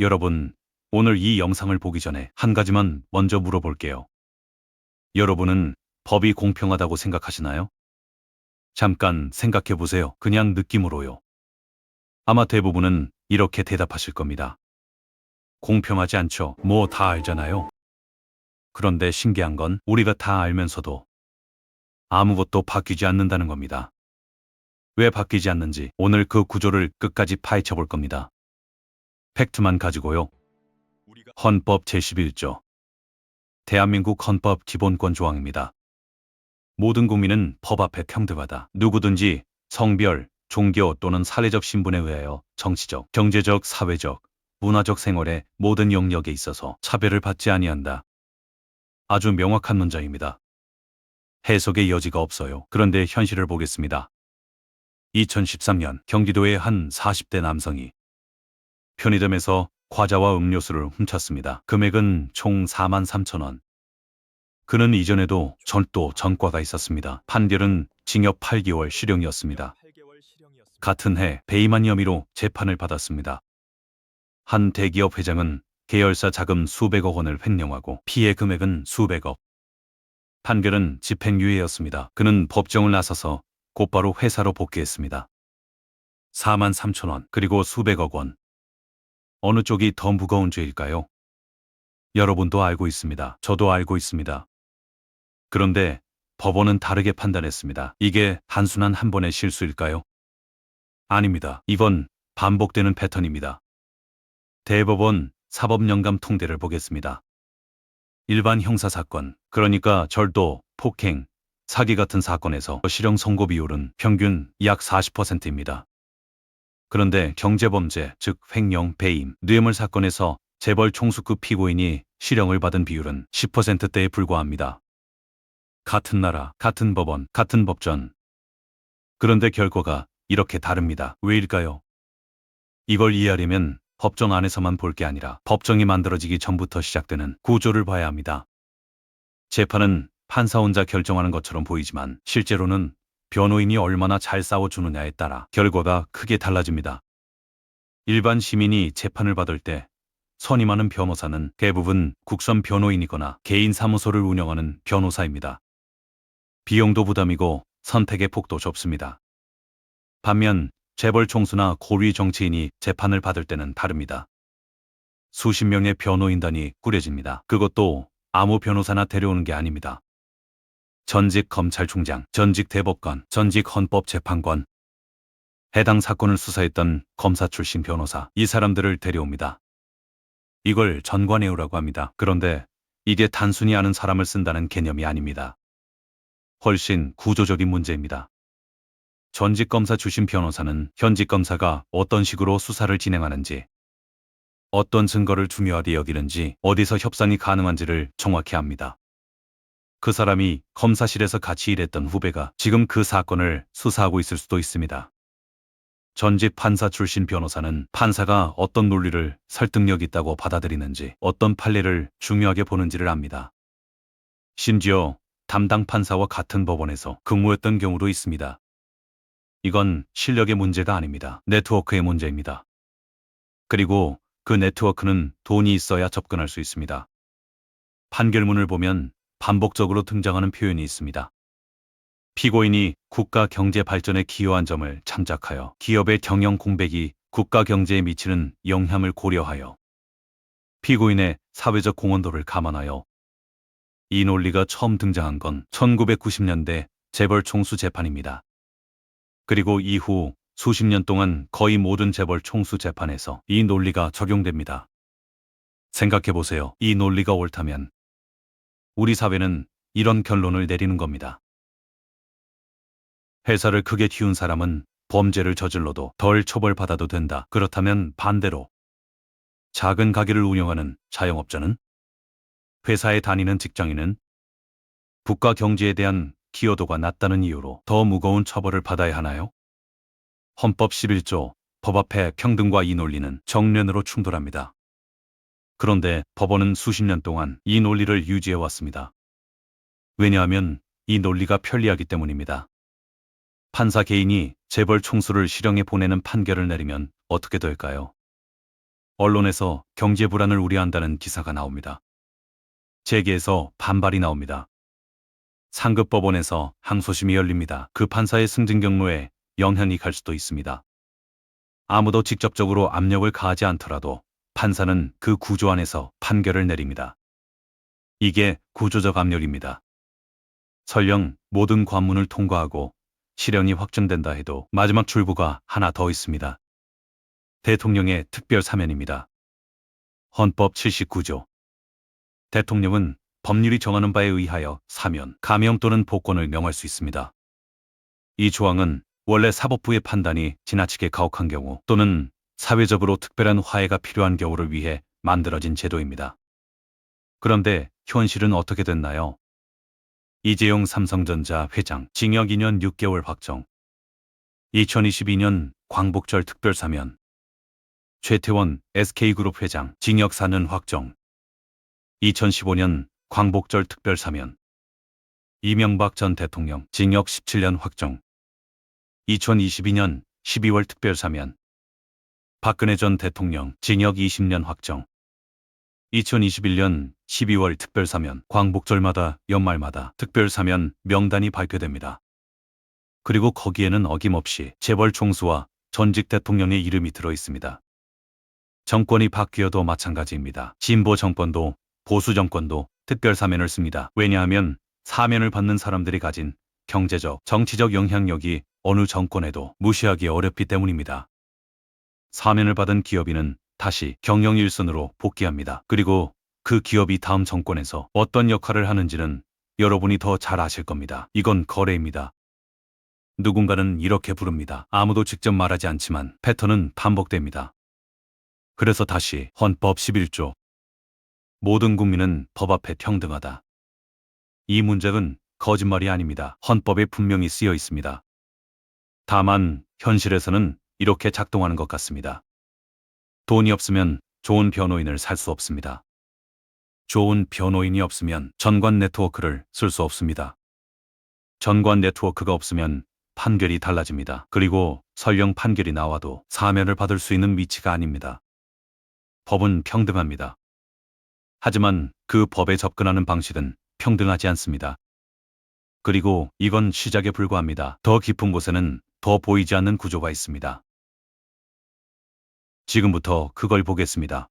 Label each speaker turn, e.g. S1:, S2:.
S1: 여러분, 오늘 이 영상을 보기 전에 한 가지만 먼저 물어볼게요. 여러분은 법이 공평하다고 생각하시나요? 잠깐 생각해 보세요. 그냥 느낌으로요. 아마 대부분은 이렇게 대답하실 겁니다. 공평하지 않죠. 뭐 다 알잖아요. 그런데 신기한 건 우리가 다 알면서도 아무것도 바뀌지 않는다는 겁니다. 왜 바뀌지 않는지 오늘 그 구조를 끝까지 파헤쳐 볼 겁니다. 팩트만 가지고요. 헌법 제11조. 대한민국 헌법 기본권 조항입니다. 모든 국민은 법 앞에 평등하다. 누구든지 성별, 종교 또는 사회적 신분에 의하여 정치적, 경제적, 사회적, 문화적 생활의 모든 영역에 있어서 차별을 받지 아니한다. 아주 명확한 문장입니다. 해석의 여지가 없어요. 그런데 현실을 보겠습니다. 2013년 경기도의 한 40대 남성이 편의점에서 과자와 음료수를 훔쳤습니다. 금액은 총 43,000원. 그는 이전에도 또 전과가 있었습니다. 판결은 징역 8개월 실형이었습니다. 같은 해 배임한 혐의로 재판을 받았습니다. 한 대기업 회장은 계열사 자금 수백억 원을 횡령하고 피해 금액은 수백억. 판결은 집행유예였습니다. 그는 법정을 나서서 곧바로 회사로 복귀했습니다. 43,000원 그리고 수백억 원. 어느 쪽이 더 무거운 죄일까요? 여러분도 알고 있습니다. 저도 알고 있습니다. 그런데 법원은 다르게 판단했습니다. 이게 단순한 한 번의 실수일까요? 아닙니다. 이건 반복되는 패턴입니다. 대법원 사법연감 통계를 보겠습니다. 일반 형사사건, 그러니까 절도, 폭행, 사기 같은 사건에서 실형 선고 비율은 평균 약 40%입니다. 그런데 경제범죄, 즉 횡령, 배임, 뇌물 사건에서 재벌 총수급 피고인이 실형을 받은 비율은 10%대에 불과합니다. 같은 나라, 같은 법원, 같은 법전. 그런데 결과가 이렇게 다릅니다. 왜일까요? 이걸 이해하려면 법정 안에서만 볼 게 아니라 법정이 만들어지기 전부터 시작되는 구조를 봐야 합니다. 재판은 판사 혼자 결정하는 것처럼 보이지만 실제로는 변호인이 얼마나 잘 싸워주느냐에 따라 결과가 크게 달라집니다. 일반 시민이 재판을 받을 때 선임하는 변호사는 대부분 국선 변호인이거나 개인 사무소를 운영하는 변호사입니다. 비용도 부담이고 선택의 폭도 좁습니다. 반면 재벌 총수나 고위 정치인이 재판을 받을 때는 다릅니다. 수십 명의 변호인단이 꾸려집니다. 그것도 아무 변호사나 데려오는 게 아닙니다. 전직 검찰총장, 전직 대법관, 전직 헌법재판관, 해당 사건을 수사했던 검사 출신 변호사, 이 사람들을 데려옵니다. 이걸 전관예우라고 합니다. 그런데 이게 단순히 아는 사람을 쓴다는 개념이 아닙니다. 훨씬 구조적인 문제입니다. 전직 검사 출신 변호사는 현직 검사가 어떤 식으로 수사를 진행하는지, 어떤 증거를 중요하게 여기는지, 어디서 협상이 가능한지를 정확히 압니다. 그 사람이 검사실에서 같이 일했던 후배가 지금 그 사건을 수사하고 있을 수도 있습니다. 전직 판사 출신 변호사는 판사가 어떤 논리를 설득력 있다고 받아들이는지, 어떤 판례를 중요하게 보는지를 압니다. 심지어 담당 판사와 같은 법원에서 근무했던 경우도 있습니다. 이건 실력의 문제가 아닙니다. 네트워크의 문제입니다. 그리고 그 네트워크는 돈이 있어야 접근할 수 있습니다. 판결문을 보면 반복적으로 등장하는 표현이 있습니다. 피고인이 국가 경제 발전에 기여한 점을 참작하여 기업의 경영 공백이 국가 경제에 미치는 영향을 고려하여 피고인의 사회적 공헌도를 감안하여. 이 논리가 처음 등장한 건 1990년대 재벌 총수 재판입니다. 그리고 이후 수십 년 동안 거의 모든 재벌 총수 재판에서 이 논리가 적용됩니다. 생각해 보세요. 이 논리가 옳다면 우리 사회는 이런 결론을 내리는 겁니다. 회사를 크게 키운 사람은 범죄를 저질러도 덜 처벌받아도 된다. 그렇다면 반대로 작은 가게를 운영하는 자영업자는, 회사에 다니는 직장인은 국가 경제에 대한 기여도가 낮다는 이유로 더 무거운 처벌을 받아야 하나요? 헌법 11조 법 앞에 평등과 이 논리는 정면으로 충돌합니다. 그런데 법원은 수십 년 동안 이 논리를 유지해 왔습니다. 왜냐하면 이 논리가 편리하기 때문입니다. 판사 개인이 재벌 총수를 실형에 보내는 판결을 내리면 어떻게 될까요? 언론에서 경제 불안을 우려한다는 기사가 나옵니다. 재계에서 반발이 나옵니다. 상급법원에서 항소심이 열립니다. 그 판사의 승진 경로에 영향이 갈 수도 있습니다. 아무도 직접적으로 압력을 가하지 않더라도 판사는 그 구조 안에서 판결을 내립니다. 이게 구조적 압력입니다. 설령 모든 관문을 통과하고 실형이 확정된다 해도 마지막 출구가 하나 더 있습니다. 대통령의 특별 사면입니다. 헌법 79조. 대통령은 법률이 정하는 바에 의하여 사면, 감형 또는 복권을 명할 수 있습니다. 이 조항은 원래 사법부의 판단이 지나치게 가혹한 경우 또는 사회적으로 특별한 화해가 필요한 경우를 위해 만들어진 제도입니다. 그런데 현실은 어떻게 됐나요? 이재용 삼성전자 회장 징역 2년 6개월 확정. 2022년 광복절 특별사면. 최태원 SK그룹 회장 징역 4년 확정. 2015년 광복절 특별사면. 이명박 전 대통령 징역 17년 확정. 2022년 12월 특별사면. 박근혜 전 대통령 징역 20년 확정. 2021년 12월 특별사면. 광복절마다 연말마다 특별사면 명단이 발표됩니다. 그리고 거기에는 어김없이 재벌 총수와 전직 대통령의 이름이 들어 있습니다. 정권이 바뀌어도 마찬가지입니다. 진보 정권도 보수 정권도 특별사면을 씁니다. 왜냐하면 사면을 받는 사람들이 가진 경제적, 정치적 영향력이 어느 정권에도 무시하기 어렵기 때문입니다. 사면을 받은 기업인은 다시 경영 일선으로 복귀합니다. 그리고 그 기업이 다음 정권에서 어떤 역할을 하는지는 여러분이 더 잘 아실 겁니다. 이건 거래입니다. 누군가는 이렇게 부릅니다. 아무도 직접 말하지 않지만 패턴은 반복됩니다. 그래서 다시 헌법 11조. 모든 국민은 법 앞에 평등하다. 이 문장은 거짓말이 아닙니다. 헌법에 분명히 쓰여 있습니다. 다만 현실에서는 이렇게 작동하는 것 같습니다. 돈이 없으면 좋은 변호인을 살 수 없습니다. 좋은 변호인이 없으면 전관 네트워크를 쓸 수 없습니다. 전관 네트워크가 없으면 판결이 달라집니다. 그리고 설령 판결이 나와도 사면을 받을 수 있는 위치가 아닙니다. 법은 평등합니다. 하지만 그 법에 접근하는 방식은 평등하지 않습니다. 그리고 이건 시작에 불과합니다. 더 깊은 곳에는 더 보이지 않는 구조가 있습니다. 지금부터 그걸 보겠습니다.